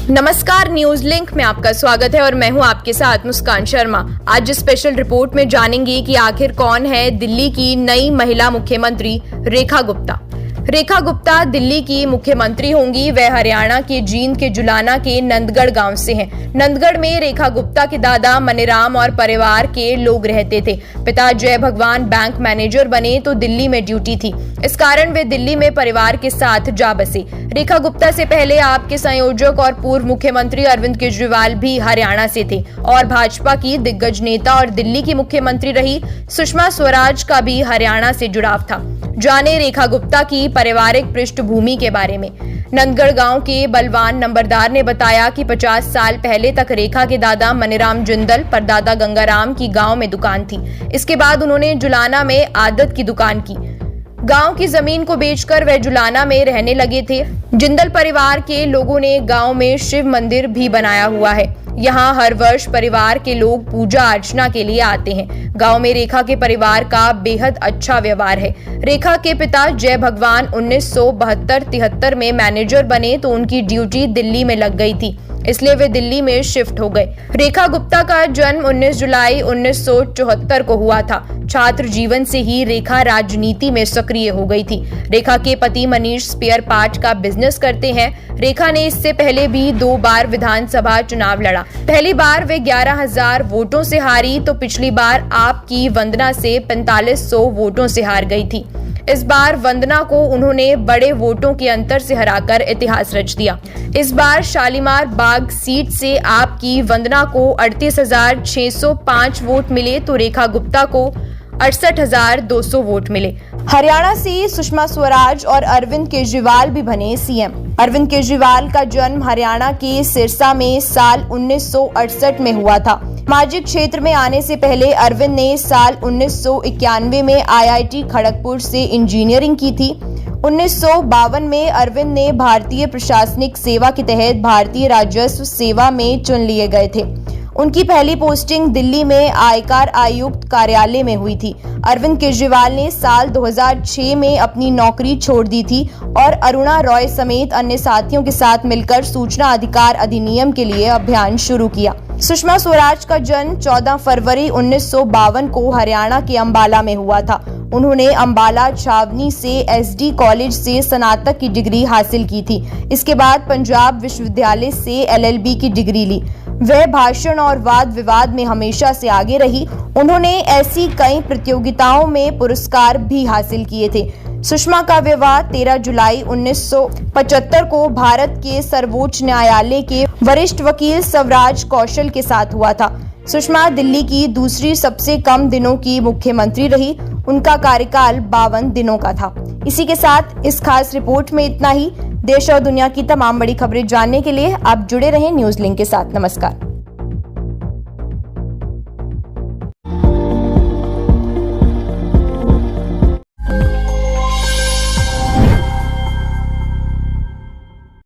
नमस्कार, news link में आपका स्वागत है और मैं हूं आपके साथ मुस्कान शर्मा। आज स्पेशल रिपोर्ट में जानेंगे कि आखिर कौन है दिल्ली की नई महिला मुख्यमंत्री रेखा गुप्ता। रेखा गुप्ता दिल्ली की मुख्यमंत्री होंगी। वह हरियाणा के जींद के जुलाना के नंदगढ़ गांव से हैं। नंदगढ़ में रेखा गुप्ता के दादा मनीराम और परिवार के लोग रहते थे। पिता जय भगवान बैंक मैनेजर बने तो दिल्ली में ड्यूटी थी, इस कारण वे दिल्ली में परिवार के साथ जा बसे। रेखा गुप्ता से पहले आप के संयोजक और पूर्व मुख्यमंत्री अरविंद केजरीवाल भी हरियाणा से थे और भाजपा की दिग्गज नेता और दिल्ली की मुख्यमंत्री रही सुषमा स्वराज का भी हरियाणा से जुड़ाव था। जाने रेखा गुप्ता की पारिवारिक पृष्ठभूमि के बारे में। नंदगढ़ गांव के बलवान नंबरदार ने बताया कि 50 साल पहले तक रेखा के दादा मनीराम जिंदल, परदादा गंगाराम की गांव में दुकान थी। इसके बाद उन्होंने जुलाना में आदत की दुकान की। गांव की जमीन को बेचकर वह जुलाना में रहने लगे थे। जिंदल परिवार के लोगों ने गांव में शिव मंदिर भी बनाया हुआ है। यहाँ हर वर्ष परिवार के लोग पूजा अर्चना के लिए आते हैं। गांव में रेखा के परिवार का बेहद अच्छा व्यवहार है। रेखा के पिता जय भगवान 1972-73 में मैनेजर बने तो उनकी ड्यूटी दिल्ली में लग गई थी, इसलिए वे दिल्ली में शिफ्ट हो गए। रेखा गुप्ता का जन्म 19 जुलाई 1974 को हुआ था। छात्र जीवन से ही रेखा राजनीति में सक्रिय हो गई थी। रेखा के पति मनीष स्पेयर पार्ट का बिजनेस करते हैं। रेखा ने इससे पहले भी 2 बार विधानसभा चुनाव लड़ा। पहली बार वे 11,000 वोटों से हारी तो पिछली बार आपकी वंदना से 4500 वोटों से हार गई थी। इस बार वंदना को उन्होंने बड़े वोटों के अंतर से हराकर इतिहास रच दिया। इस बार शालीमार बाग सीट से आपकी वंदना को 38,605 वोट मिले तो रेखा गुप्ता को 68,200 वोट मिले। हरियाणा से सुषमा स्वराज और अरविंद केजरीवाल भी बने सीएम। अरविंद केजरीवाल का जन्म हरियाणा के सिरसा में साल 1968 में हुआ था। सामाजिक क्षेत्र में आने से पहले अरविंद ने साल 1991 में आईआईटी खड़गपुर से इंजीनियरिंग की थी। 1952 में अरविंद ने भारतीय प्रशासनिक सेवा के तहत भारतीय राजस्व सेवा में चुन लिए गए थे। उनकी पहली पोस्टिंग दिल्ली में आयकर आयुक्त कार्यालय में हुई थी। अरविंद केजरीवाल ने साल 2006 में अपनी नौकरी छोड़ दी थी और अरुणा रॉय समेत अन्य साथियों के साथ मिलकर सूचना अधिकार अधिनियम के लिए अभियान शुरू किया। सुषमा स्वराज का जन्म 14 फरवरी 1952 को हरियाणा के अंबाला में हुआ था। उन्होंने अंबाला छावनी से एसडी कॉलेज से स्नातक की डिग्री हासिल की थी। इसके बाद पंजाब विश्वविद्यालय से एलएलबी की डिग्री ली। वह भाषण और वाद विवाद में हमेशा से आगे रही। उन्होंने ऐसी कई प्रतियोगिताओं में पुरस्कार भी हासिल किए थे। सुषमा का विवाह 13 जुलाई 1975 को भारत के सर्वोच्च न्यायालय के वरिष्ठ वकील स्वराज कौशल के साथ हुआ था। सुषमा दिल्ली की दूसरी सबसे कम दिनों की मुख्यमंत्री रही। उनका कार्यकाल 52 दिनों का था। इसी के साथ इस खास रिपोर्ट में इतना ही। देश और दुनिया की तमाम बड़ी खबरें जानने के लिए आप जुड़े रहें न्यूज लिंक के साथ। नमस्कार।